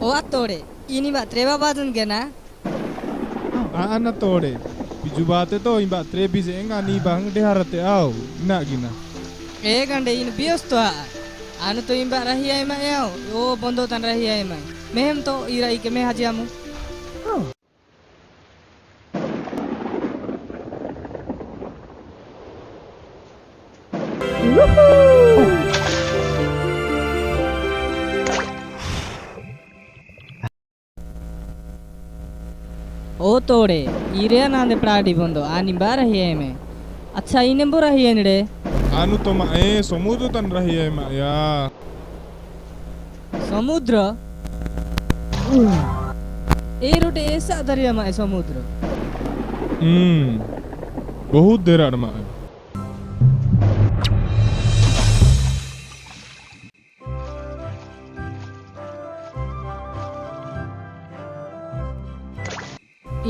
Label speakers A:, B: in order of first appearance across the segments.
A: O tore, ini mbak treba badan gena.
B: Ana tore. Biju bate to imba trebi se enga ni bang de harate au. Na gina.
A: Gande ini bios to. Anu to imba rahia ema yao. O bondo tan rahia ema. Mehem to irai ke me hajamu. O tore, irea nande pradi bondo, ani bara hieme. Acha ine bora hienre.
B: Anu to ma samudra tan rahia ma ya.
A: Samudra? E route esa dariya ma samudra.
B: बहुत देर आड़ मा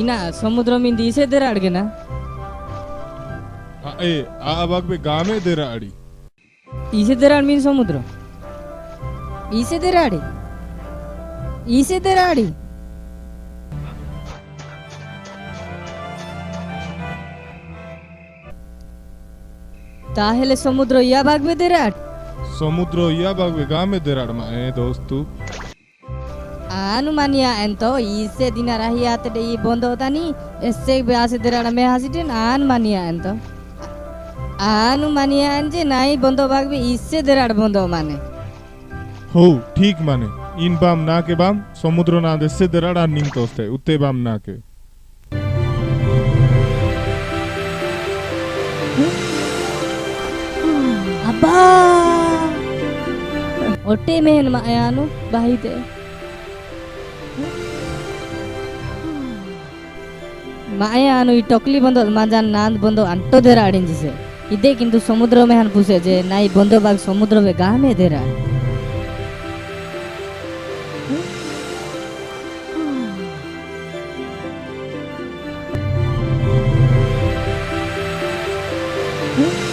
A: Ina samudra min dise der adgena.
B: abag be game देर आड़ी
A: Ise der ad min samudra. Ise der adi. Ise der adi. ताहेले समुद्र या भाग में देराट
B: समुद्र या भाग be game देर आड़ मा दोस्तु
A: अनुमानिया एंतो इसे दिना रही आते डे ये बंद होता नहीं इससे ब्यास देराट में हासिटे अनुमानिया एंतो अनुमानिया एंजे नाई बंदो भाग में इससे देराट बंदो माने
B: हो ठीक माने इन बाम ना के बाम समुद्र ना देसे देराट आड़ निम तोस्ते उत्ते बाम ना के
A: अब्बा ओटे मेहन मायानु बाहिते मायानु ई टोकली बंदो माजान नांद बंदो अंटो देरा आड़िन जिसे इदे किंतु समुद्र में हन पुसे जे नाई बंदो बाग समुद्र में गाह में देरा Hmm?